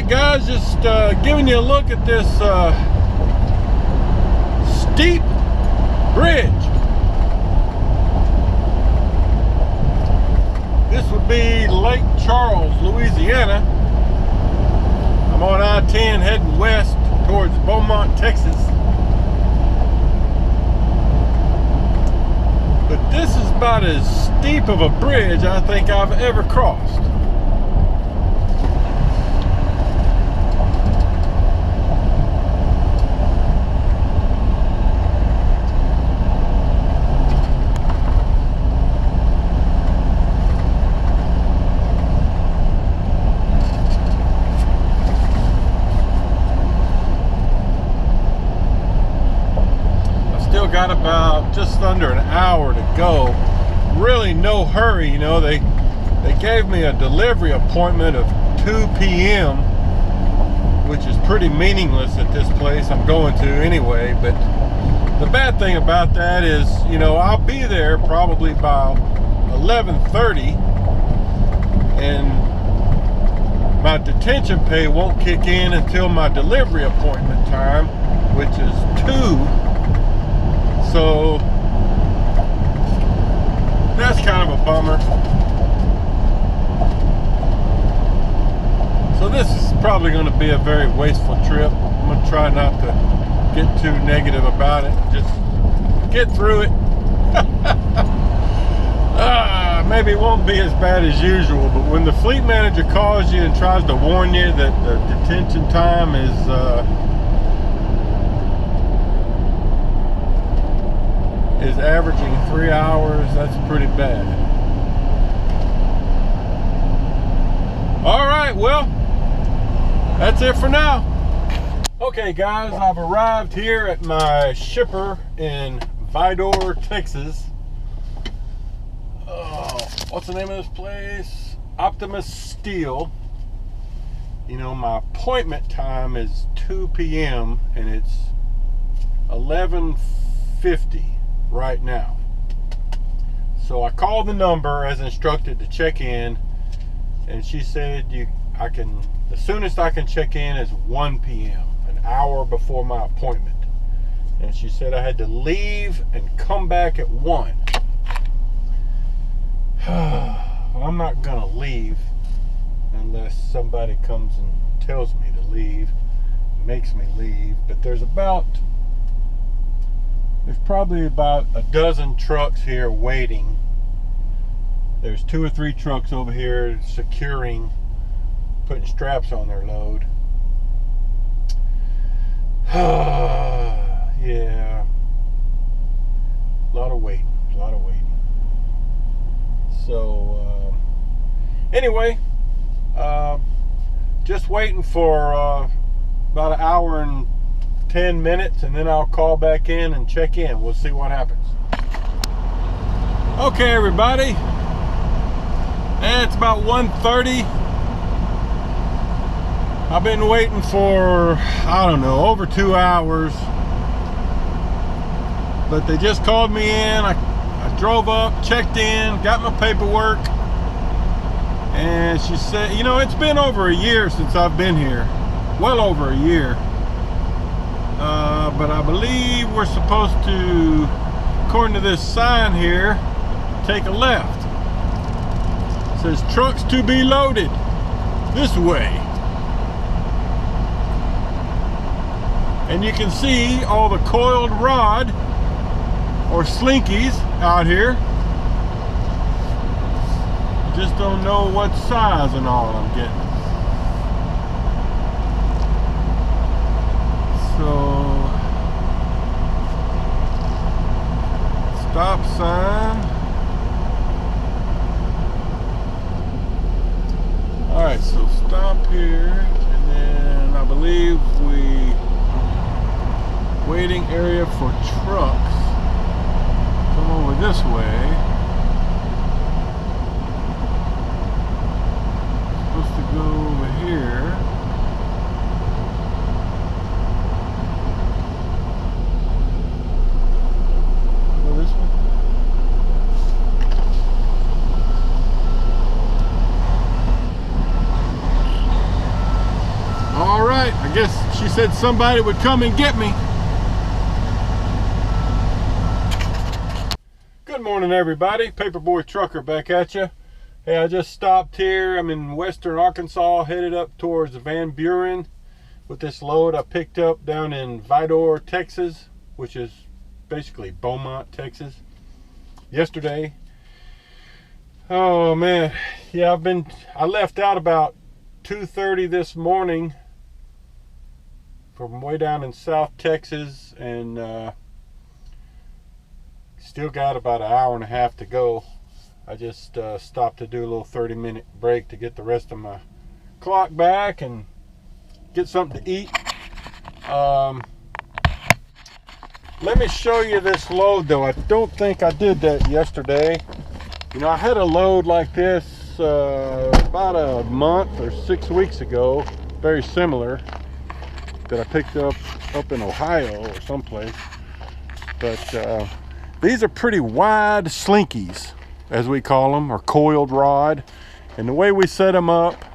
Alright guys, just giving you a look at this steep bridge. This would be Lake Charles, Louisiana. I'm on I-10 heading west towards Beaumont, Texas. But this is about as steep of a bridge I think I've ever crossed. Got about just under an hour to go. Really no hurry, you know. They gave me a delivery appointment of 2 p.m. which is pretty meaningless at this place I'm going to anyway. But the bad thing about that is, you know, I'll be there probably by 11:30 and my detention pay won't kick in until my delivery appointment time, which is 2. So that's kind of a bummer. So this is probably going to be a very wasteful trip. I'm going to try not to get too negative about it. Just get through it. Maybe it won't be as bad as usual, but when the fleet manager calls you and tries to warn you that the detention time is averaging 3 hours, that's pretty bad. Alright, well, that's it for now. Okay guys, I've arrived here at my shipper in Vidor, Texas. What's the name of this place? Optimus Steel. You know, my appointment time is 2 p.m. and it's 11:50 right now. So I called the number as instructed to check in, and she said the soonest I can check in is 1 p.m., an hour before my appointment. And she said I had to leave and come back at 1. Well, I'm not gonna leave unless somebody comes and tells me to leave, makes me leave. But there's probably about a dozen trucks here waiting. There's 2 or 3 trucks over here securing, putting straps on their load. Yeah, a lot of waiting. So anyway, just waiting for about an hour and 10 minutes, and then I'll call back in and check in. We'll see what happens. Okay everybody, and it's about 1:30. I've been waiting for, I don't know, over 2 hours, but they just called me in. I drove up, checked in, got my paperwork, and she said, you know, it's been over a year since I've been here, well over a year. But I believe we're supposed to, according to this sign here, take a left. It says trucks to be loaded this way. And you can see all the coiled rod or slinkies out here. Just don't know what size and all I'm getting. So, stop sign. Alright, so stop here, and then I believe waiting area for trucks. Come over this way. Supposed to go over here. said somebody would come and get me. Good morning, everybody. Paperboy Trucker back at you. Hey, I just stopped here. I'm in western Arkansas, headed up towards Van Buren with this load I picked up down in Vidor, Texas, which is basically Beaumont, Texas, yesterday. Oh man, yeah, I left out about 2:30 this morning from way down in South Texas, and still got about an hour and a half to go. I just stopped to do a little 30-minute break to get the rest of my clock back and get something to eat. Let me show you this load though. I don't think I did that yesterday. You know, I had a load like this about a month or 6 weeks ago, very similar, that I picked up in Ohio or someplace. But these are pretty wide slinkies, as we call them, or coiled rod. And the way we set them up,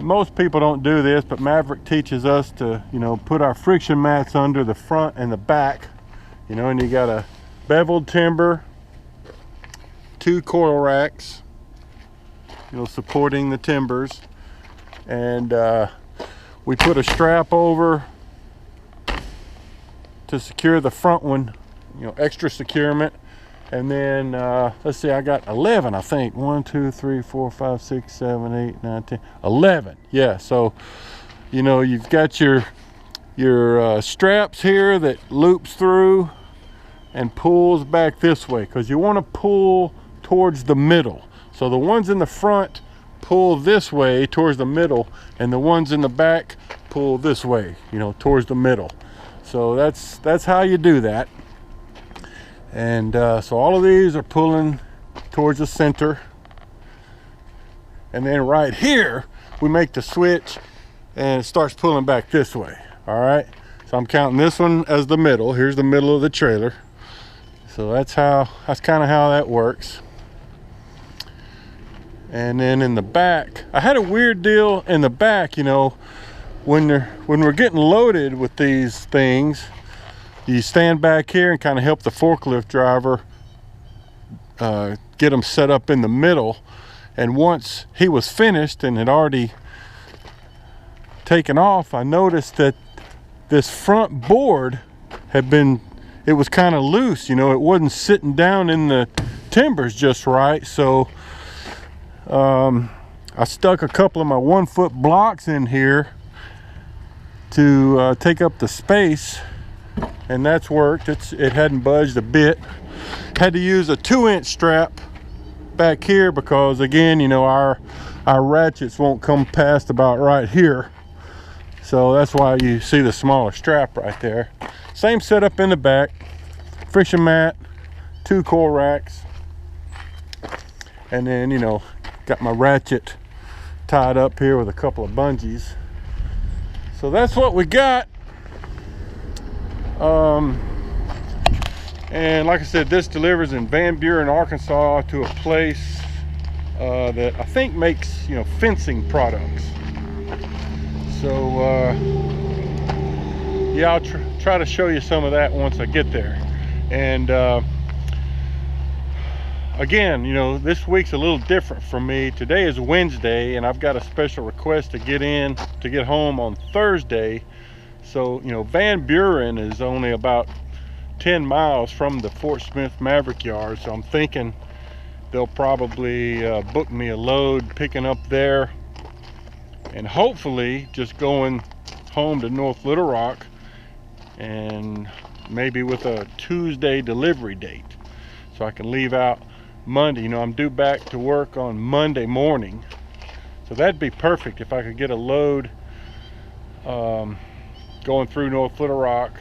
most people don't do this, but Maverick teaches us to, you know, put our friction mats under the front and the back, you know, and you got a beveled timber, 2 coil racks, you know, supporting the timbers, and we put a strap over to secure the front one, you know, extra securement. And then let's see, I got 11, I think. 1, 2, 3, 4, 5, 6, 7, 8, 9, 10, 11. Yeah, so you know, you've got your straps here that loops through and pulls back this way, because you want to pull towards the middle. So the ones in the front pull this way towards the middle, and the ones in the back pull this way, you know, towards the middle. So that's how you do that. And so all of these are pulling towards the center, and then right here we make the switch and it starts pulling back this way. All right, so I'm counting this one as the middle. Here's the middle of the trailer. So that's kind of how that works. And then in the back, I had a weird deal in the back. You know, when we're getting loaded with these things, you stand back here and kind of help the forklift driver get them set up in the middle. And once he was finished and had already taken off, I noticed that this front board it was kind of loose. You know, it wasn't sitting down in the timbers just right. So I stuck a couple of my 1-foot blocks in here to take up the space, and that's worked. It hadn't budged a bit. Had to use a 2-inch strap back here because, again, you know, our ratchets won't come past about right here. So that's why you see the smaller strap right there. Same setup in the back. Friction mat, 2 coil racks, and then, you know, got my ratchet tied up here with a couple of bungees. So that's what we got. And like I said, this delivers in Van Buren, Arkansas, to a place that I think makes, you know, fencing products. So yeah, I'll try to show you some of that once I get there. And again, you know, this week's a little different for me. Today is Wednesday, and I've got a special request to get home on Thursday. So, you know, Van Buren is only about 10 miles from the Fort Smith Maverick yard. So I'm thinking they'll probably book me a load picking up there, and hopefully just going home to North Little Rock, and maybe with a Tuesday delivery date, so I can leave out Monday. You know, I'm due back to work on Monday morning, so that'd be perfect if I could get a load going through North Little Rock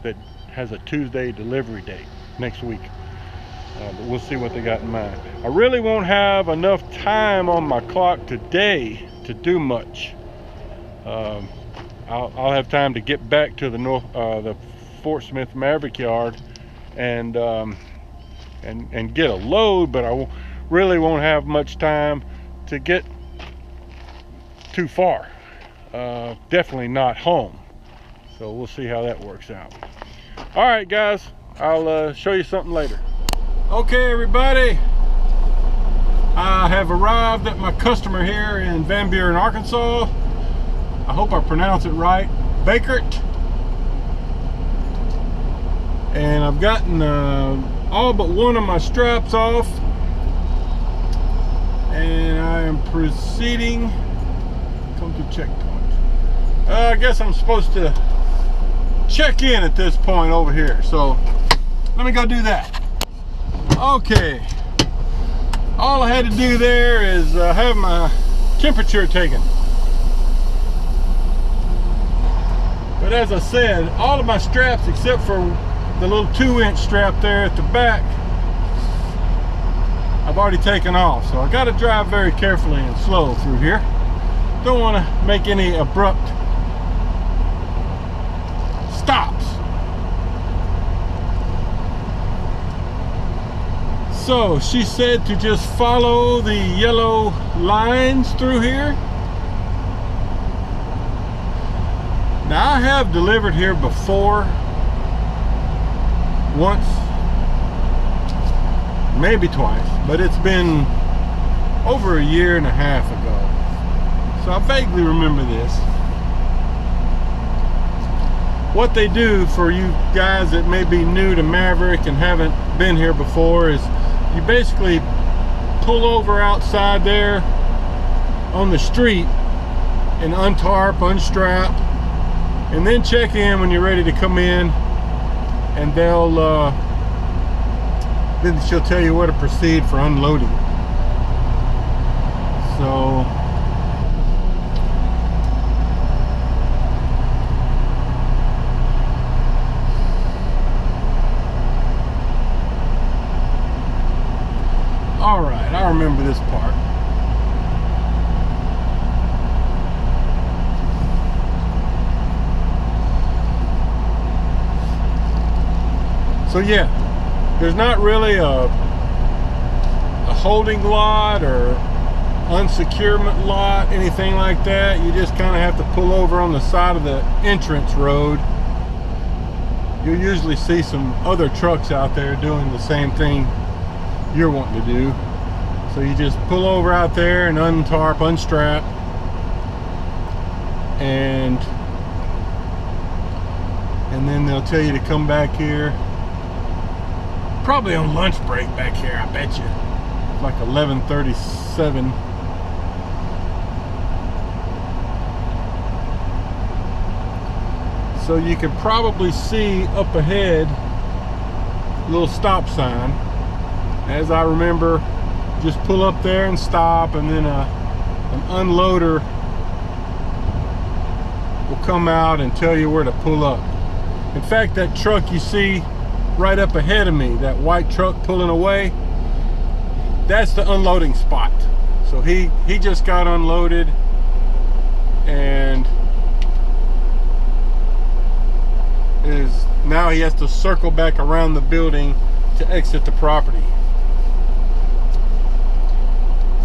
that has a Tuesday delivery date next week. But we'll see what they got in mind. I really won't have enough time on my clock today to do much. I'll have time to get back to the Fort Smith Maverick yard and get a load, but I really won't have much time to get too far. Definitely not home. So we'll see how that works out. All right, guys, I'll show you something later. Okay, everybody, I have arrived at my customer here in Van Buren, Arkansas. I hope I pronounce it right, Bekaert. And I've gotten all but one of my straps off, and I am proceeding. Come to checkpoint. I guess I'm supposed to check in at this point over here, so let me go do that. Okay, all I had to do there is have my temperature taken. But as I said, all of my straps except for the little 2-inch strap there at the back, I've already taken off. So I got to drive very carefully and slow through here. Don't want to make any abrupt stops. So she said to just follow the yellow lines through here. Now I have delivered here before, once, maybe twice, but it's been over a year and a half ago. So I vaguely remember this. What they do for you guys that may be new to Maverick and haven't been here before is you basically pull over outside there on the street and untarp, unstrap, and then check in when you're ready to come in, and then she'll tell you where to proceed for unloading. So all right, I remember this part. So yeah, there's not really a holding lot or unsecurement lot, anything like that. You just kind of have to pull over on the side of the entrance road. You'll usually see some other trucks out there doing the same thing you're wanting to do. So you just pull over out there and untarp, unstrap, and then they'll tell you to come back here. Probably on lunch break back here, I bet you. It's like 11:37. So you can probably see up ahead a little stop sign. As I remember, just pull up there and stop, and then an unloader will come out and tell you where to pull up. In fact, that truck you see right up ahead of me, that white truck pulling away, that's the unloading spot. So he just got unloaded, and now he has to circle back around the building to exit the property.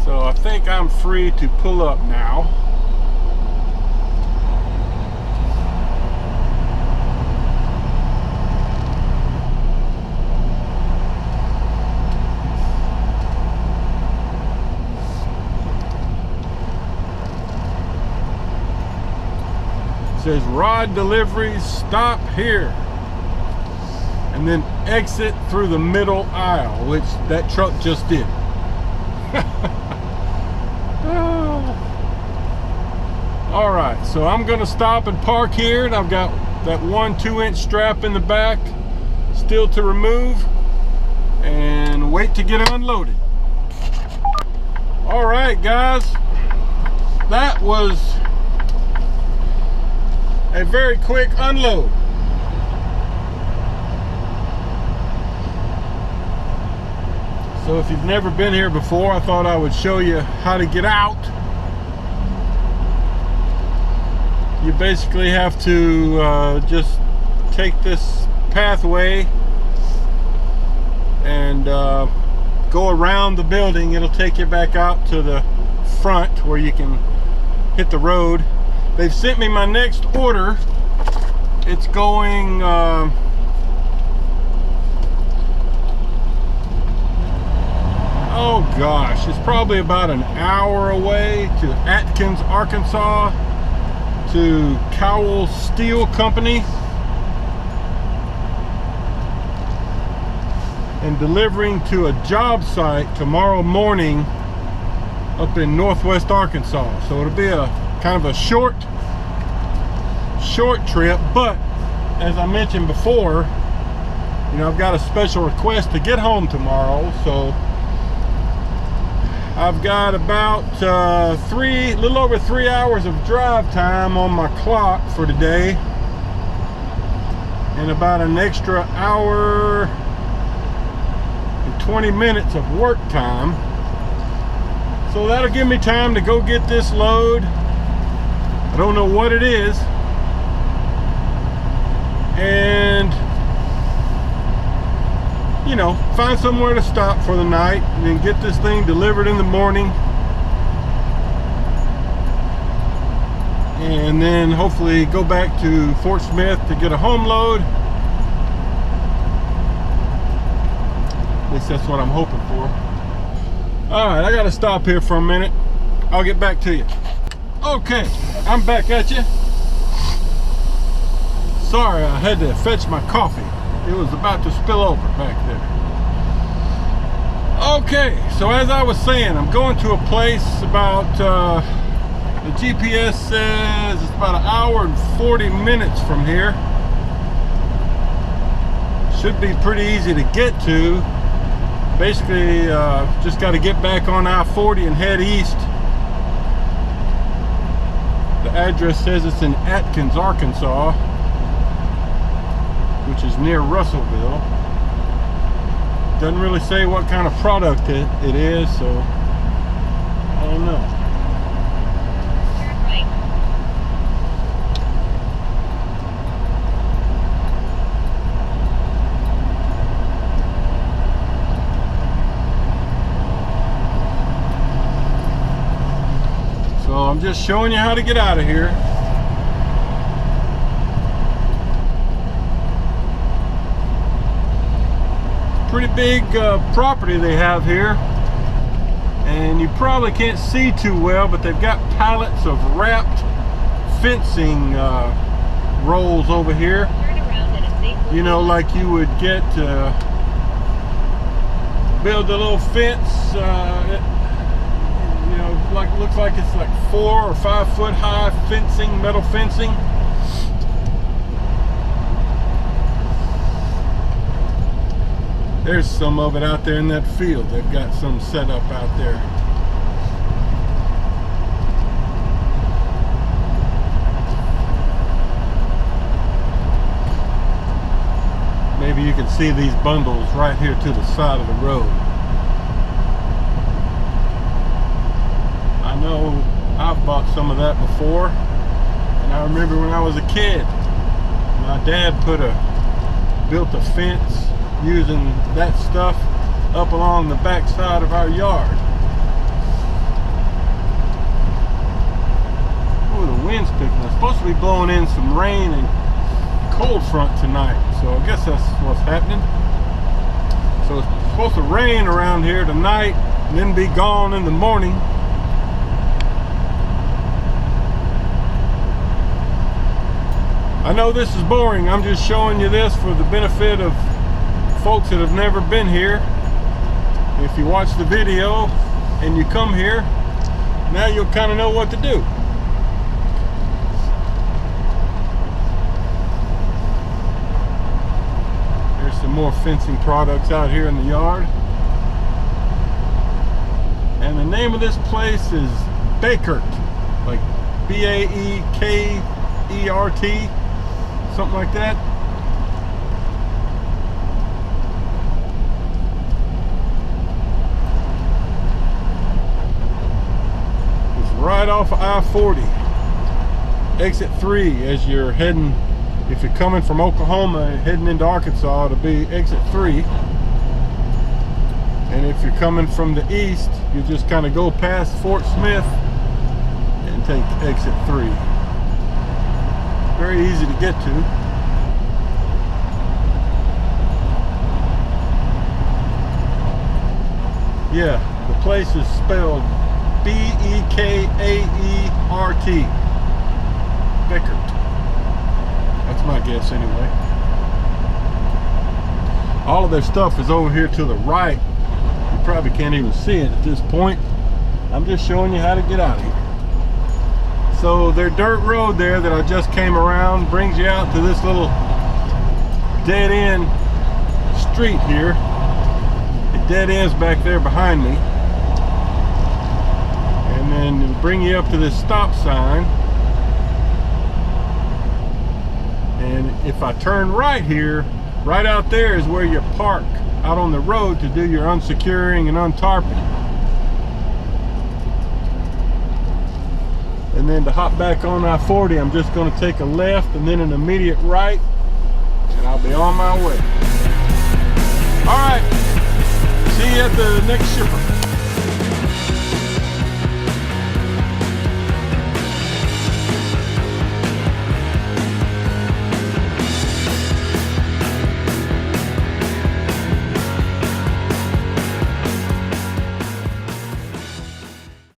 So I think I'm free to pull up now. It says rod deliveries stop here, and then exit through the middle aisle, which that truck just did. All right, so I'm gonna stop and park here, and I've got that 1 2-inch strap in the back still to remove, and wait to get unloaded. All right, guys, that was a very quick unload. So if you've never been here before, I thought I would show you how to get out. You basically have to just take this pathway and go around the building. It'll take you back out to the front where you can hit the road. They've sent me my next order It's going oh gosh, it's probably about an hour away to Atkins, Arkansas, to Cowell Steel Company, and delivering to a job site tomorrow morning up in northwest Arkansas. So it'll be a kind of a short trip, but as I mentioned before, you know, I've got a special request to get home tomorrow, so I've got about little over 3 hours of drive time on my clock for today, and about an extra hour and 20 minutes of work time. So that'll give me time to go get this load. I don't know what it is, and you know, find somewhere to stop for the night and then get this thing delivered in the morning, and then hopefully go back to Fort Smith to get a home load. At least that's what I'm hoping for. Alright, I gotta stop here for a minute. I'll get back to you. Okay, I'm back at you. Sorry, I had to fetch my coffee. It was about to spill over back there. Okay, so as I was saying, I'm going to a place about, the GPS says it's about an hour and 40 minutes from here. Should be pretty easy to get to. Basically, just got to get back on I-40 and head east. The address says it's in Atkins, Arkansas, which is near Russellville. Doesn't really say what kind of product it is, so I don't know. So I'm just showing you how to get out of here. Pretty big property they have here, and you probably can't see too well, but they've got pallets of wrapped fencing rolls over here. You know, like you would get to build a little fence. You know, like looks like it's like 4 or 5 foot high fencing, metal fencing. There's some of it out there in that field. They've got some set up out there. Maybe you can see these bundles right here to the side of the road. I know I've bought some of that before, and I remember when I was a kid, my dad built a fence using that stuff up along the back side of our yard. Oh, the wind's picking up. It's supposed to be blowing in some rain and cold front tonight, so I guess that's what's happening. So it's supposed to rain around here tonight and then be gone in the morning. I know this is boring. I'm just showing you this for the benefit of folks that have never been here. If you watch the video and you come here, now you'll kind of know what to do. There's some more fencing products out here in the yard. And the name of this place is Bekaert, like B-A-E-K-E-R-T, something like that. Right off of I-40, exit 3, as you're heading, if you're coming from Oklahoma and heading into Arkansas, it'll be exit 3. And if you're coming from the east, you just kind of go past Fort Smith and take exit 3. Very easy to get to. Yeah, the place is spelled Bekaert. Bekaert. That's my guess anyway. All of their stuff is over here to the right. You probably can't even see it at this point. I'm just showing you how to get out of here. So their dirt road there that I just came around brings you out to this little dead end street here. It dead ends back there behind me. And then it'll bring you up to this stop sign. And if I turn right here, right out there is where you park out on the road to do your unsecuring and untarping. And then to hop back on I-40, I'm just going to take a left and then an immediate right, and I'll be on my way. All right, see you at the next shipper.